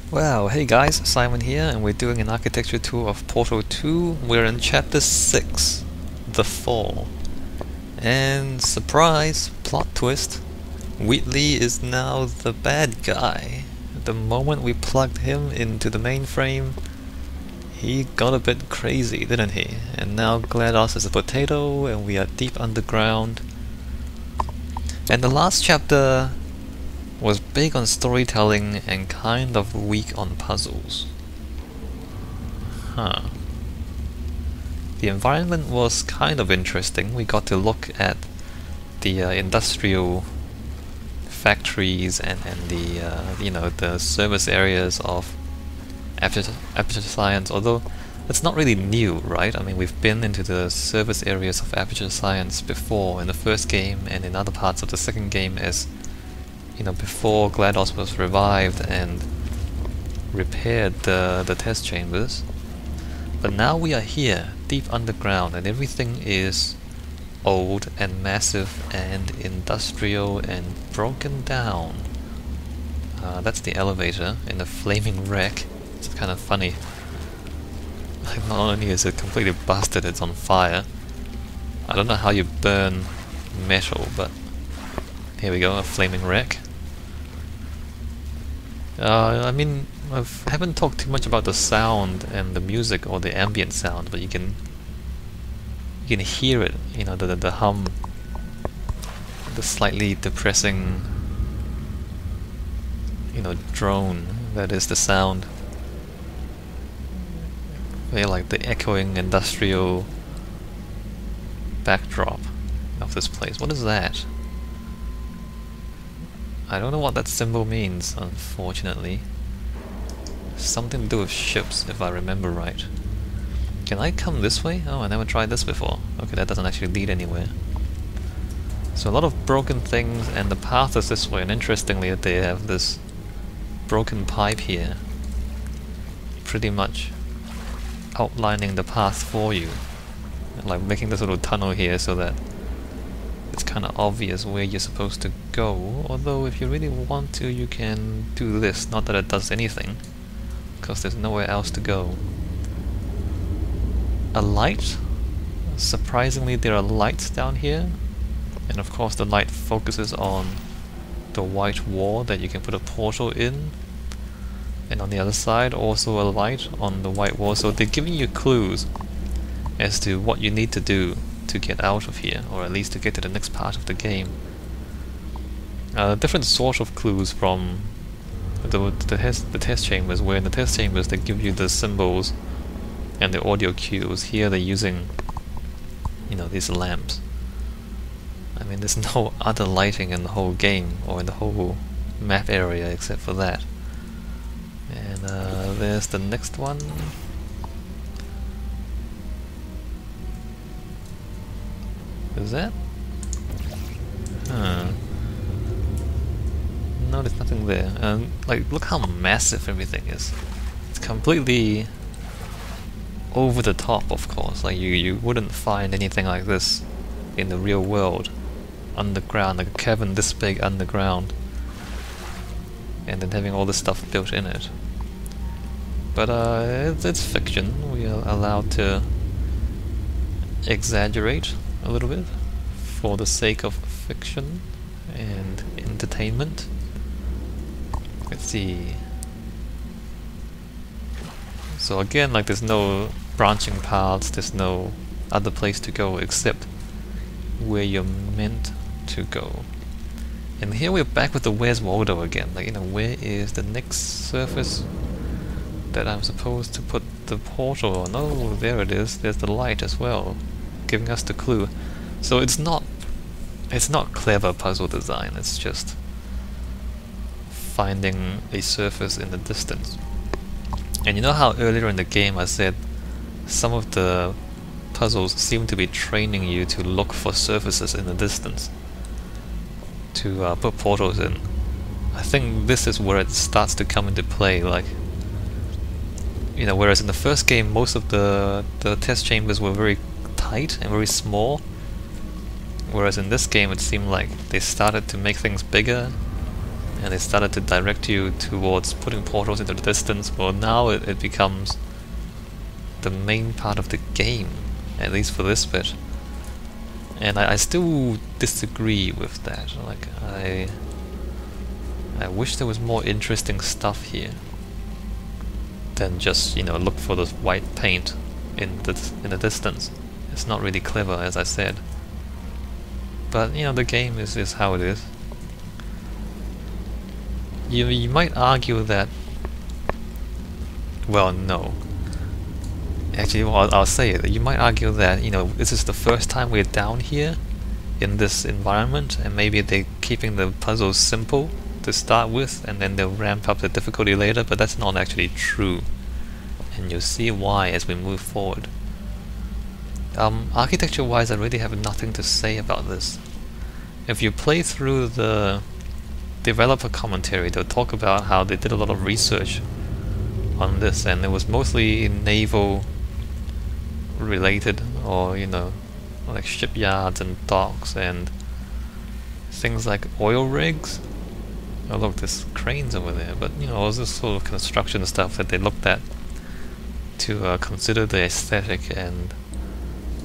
Well, hey guys, Simon here, and we're doing an architecture tour of Portal 2. We're in Chapter 6, The Fall. And surprise, plot twist, Wheatley is now the bad guy. The moment we plugged him into the mainframe, he got a bit crazy, didn't he? And now GLaDOS is a potato, and we are deep underground. And the last chapter was big on storytelling and kind of weak on puzzles. Huh. The environment was kind of interesting. We got to look at the industrial factories and the the service areas of Aparture Science, although it's not really new, right? I mean, we've been into the service areas of Aparture Science before in the first game and in other parts of the second game as before GLaDOS was revived and repaired the test chambers. But now we are here, deep underground, and everything is old and massive and industrial and broken down. That's the elevator in a flaming wreck. It's kind of funny. Like, not only is it completely busted, it's on fire. I don't know how you burn metal, but here we go, a flaming wreck. I mean, I haven't talked too much about the sound and the music or the ambient sound, but you can hear it. The hum, the slightly depressing, drone that is the sound. Very like the echoing industrial backdrop of this place. What is that? I don't know what that symbol means, unfortunately. Something to do with ships, if I remember right. Can I come this way? Oh, I never tried this before. Okay, that doesn't actually lead anywhere. So a lot of broken things, and the path is this way, and interestingly they have this broken pipe here, pretty much outlining the path for you. Like making this little tunnel here so that it's kind of obvious where you're supposed to go, although if you really want to you can do this, not that it does anything, because there's nowhere else to go. A light? Surprisingly there are lights down here, and of course the light focuses on the white wall that you can put a portal in, and on the other side also a light on the white wall, so they're giving you clues as to what you need to do to get out of here, or at least to get to the next part of the game. Different sort of clues from the test chambers, where in the test chambers they give you the symbols and the audio cues. Here they're using, these lamps. I mean, there's no other lighting in the whole game, or in the whole map area except for that. And there's the next one. Is that? Huh. No, there's nothing there. Like, look how massive everything is. It's completely over the top, of course. Like, you wouldn't find anything like this in the real world. Underground, like a cavern this big underground. And then having all this stuff built in it. But it's fiction. We are allowed to exaggerate a little bit for the sake of fiction and entertainment. Let's see. So again, like, there's no branching paths, there's no other place to go except where you're meant to go. And here we're back with the Where's Waldo again. Like, where is the next surface that I'm supposed to put the portal on? Oh, there it is. There's the light as well, giving us the clue. So it's not clever puzzle design, it's just finding a surface in the distance. And you know how earlier in the game I said some of the puzzles seem to be training you to look for surfaces in the distance to put portals in? I think this is where it starts to come into play. Like, whereas in the first game most of the test chambers were very tight and very small, whereas in this game it seemed like they started to make things bigger and they started to direct you towards putting portals into the distance. Well, now it becomes the main part of the game, at least for this bit. And I still disagree with that. Like, I wish there was more interesting stuff here than just, you know, look for the white paint in the distance. It's not really clever, as I said. But, you know, the game is how it is. You might argue that... Well, no. Actually, well, I'll say it. You might argue that, you know, this is the first time we're down here in this environment, and maybe they're keeping the puzzles simple to start with, and then they'll ramp up the difficulty later, but that's not actually true. And you'll see why as we move forward. Architecture-wise, I really have nothing to say about this. If you play through the developer commentary, they'll talk about how they did a lot of research on this, and it was mostly naval related, or, you know, like shipyards and docks and things like oil rigs. Oh look, there's cranes over there, but, you know, all this sort of construction stuff that they looked at to consider the aesthetic and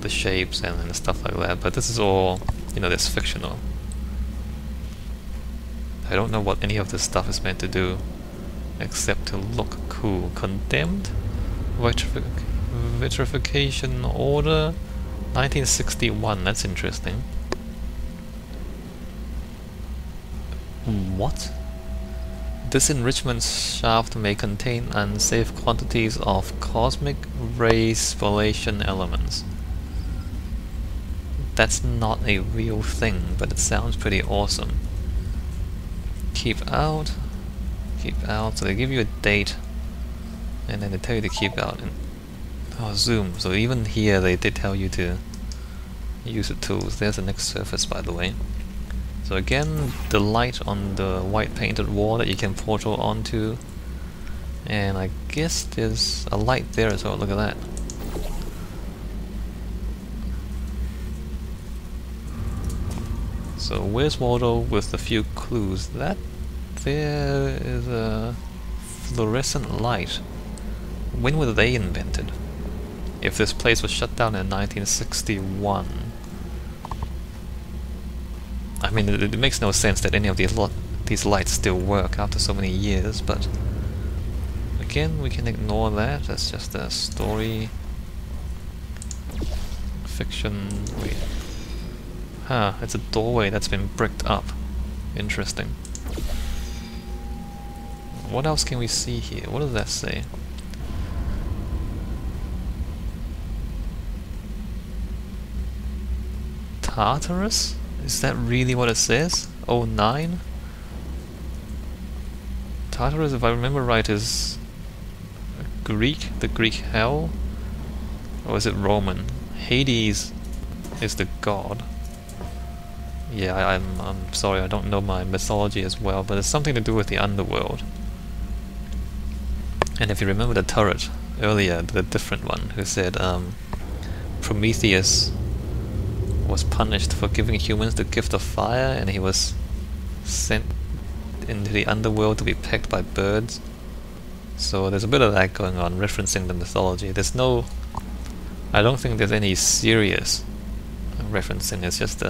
the shapes and stuff like that. But this is all, you know, that's fictional. I don't know what any of this stuff is meant to do except to look cool. Condemned? Vitrification order? 1961, that's interesting. What? This enrichment shaft may contain unsafe quantities of cosmic ray spallation elements. That's not a real thing, but it sounds pretty awesome. Keep out. Keep out. So they give you a date, and then they tell you to keep out. And oh, zoom. So even here they did tell you to use the tools. There's the next surface, by the way. So again, the light on the white painted wall that you can portal onto, and I guess there's a light there as well. Look at that. So where's Waldo with a few clues? That there is a fluorescent light. When were they invented? If this place was shut down in 1961. I mean, it makes no sense that any of these lights still work after so many years, but again, we can ignore that. That's just a story. Fiction. Wait. Huh, it's a doorway that's been bricked up. Interesting. What else can we see here? What does that say? Tartarus? Is that really what it says? 09? Tartarus, if I remember right, is Greek, the Greek hell? Or is it Roman? Hades is the god. Yeah, I'm sorry, I don't know my mythology as well, but it's something to do with the underworld. And if you remember the turret earlier, the different one, who said Prometheus was punished for giving humans the gift of fire, and he was sent into the underworld to be pecked by birds. So there's a bit of that going on, referencing the mythology. There's no... I don't think there's any serious referencing, it's just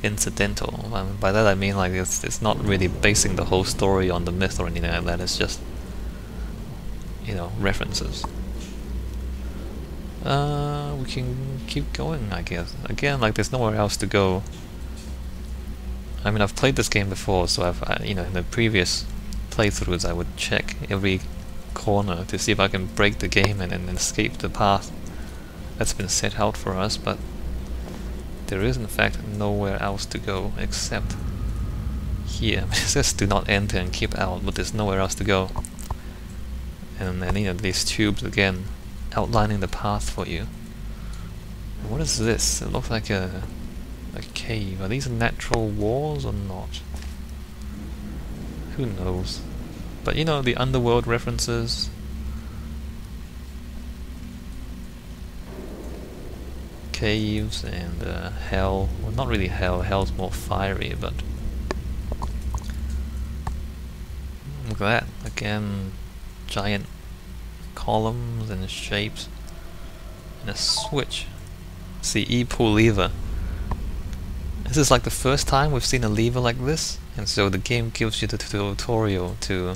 incidental. By that I mean, like, it's not really basing the whole story on the myth or anything like that, it's just, you know, references. We can keep going, I guess. Again, like, there's nowhere else to go. I mean, I've played this game before, so you know, in the previous playthroughs I would check every corner to see if I can break the game and escape the path that's been set out for us, but there is in fact nowhere else to go except here. It says do not enter and keep out, but there's nowhere else to go. And then, you know, these tubes again outlining the path for you. What is this? It looks like a cave. Are these natural walls or not? Who knows? But, you know, the underworld references. Caves and hell. Well, not really hell. Hell's more fiery, but... look at that. Again, giant columns and shapes. And a switch. See, E-pull lever. This is like the first time we've seen a lever like this, and so the game gives you the tutorial to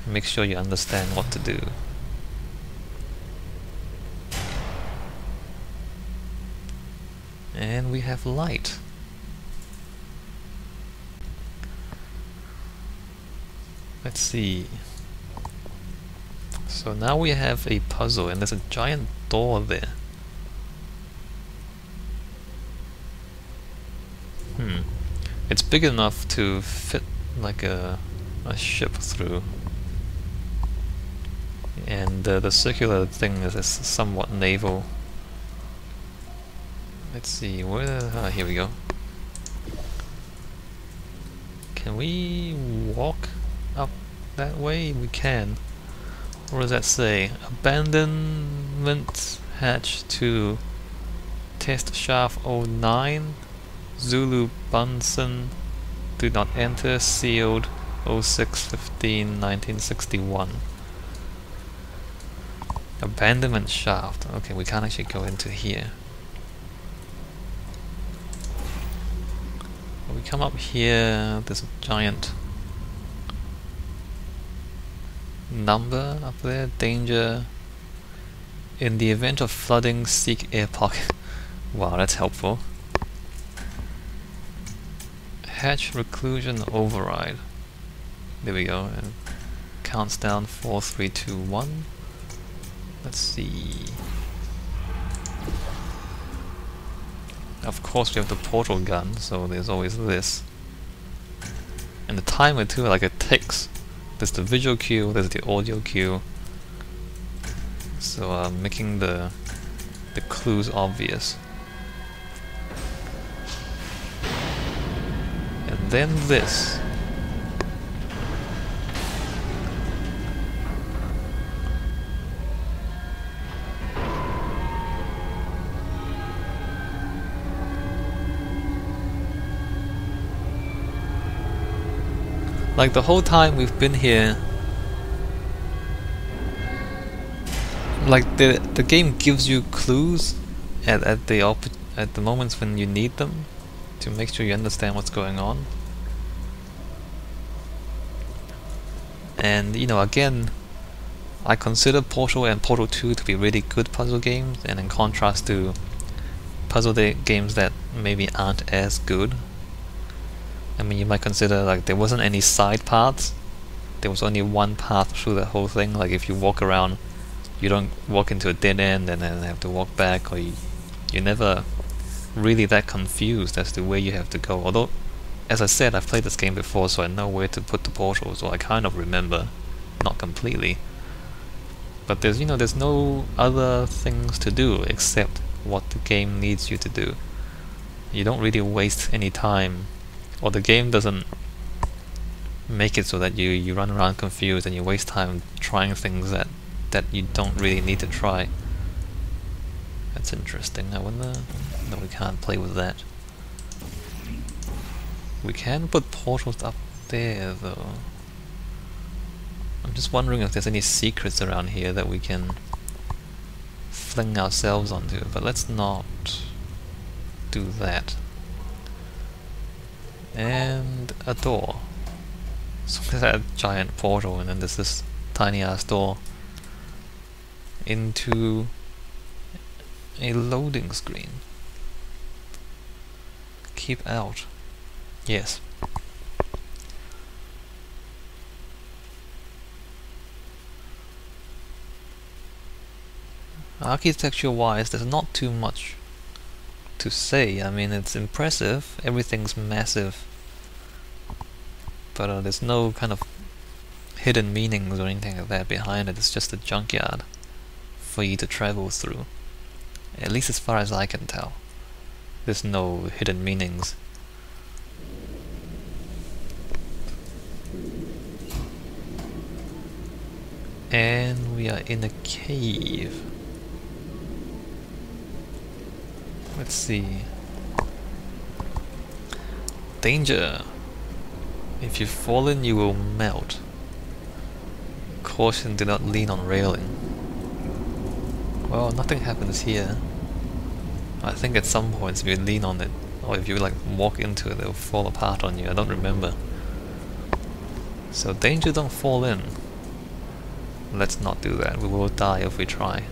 make sure you understand what to do. And we have light. Let's see. So now we have a puzzle, and there's a giant door there. It's big enough to fit like a ship through. And the circular thing is somewhat naval. Let's see, where... here we go. Can we walk up that way? We can. What does that say? Abandonment hatch to test shaft 09. Zulu Bunsen, do not enter, sealed 06/15/1961. Abandonment shaft. Okay, we can't actually go into here. We come up here, there's a giant number up there, danger. In the event of flooding, seek air pocket. Wow, that's helpful. Hatch reclusion override. There we go. And counts down 4, 3, 2, 1. Let's see. Of course we have the portal gun, so there's always this. And the timer too, like it ticks. There's the visual cue, there's the audio cue. So making the clues obvious. And then this. Like the whole time we've been here, like the game gives you clues at the moments when you need them to make sure you understand what's going on. And you know, again, I consider Portal and Portal 2 to be really good puzzle games, and in contrast to puzzle games that maybe aren't as good. I mean, you might consider like there wasn't any side paths. There was only one path through the whole thing. Like if you walk around, you don't walk into a dead end and then have to walk back, or you're never really that confused as to where you have to go. Although, as I said, I've played this game before, so I know where to put the portals, or I kind of remember, not completely. But there's no other things to do except what the game needs you to do. You don't really waste any time. Or the game doesn't make it so that you run around confused and you waste time trying things that you don't really need to try. That's interesting. I wonder... No, we can't play with that. We can put portals up there though. I'm just wondering if there's any secrets around here that we can fling ourselves onto, but let's not do that. And a door. So there's that giant portal, and then there's this tiny ass door into a loading screen. Keep out. Yes. Architecture wise, there's not too much to say. I mean, it's impressive, everything's massive, but there's no kind of hidden meanings or anything like that behind it. It's just a junkyard for you to travel through, at least as far as I can tell. There's no hidden meanings. And we are in a cave. Let's see. Danger! If you've fallen, you will melt. Caution, do not lean on railing. Well, nothing happens here. I think at some points if you lean on it, or if you like walk into it, it'll fall apart on you. I don't remember. So danger, don't fall in. Let's not do that. We will die if we try.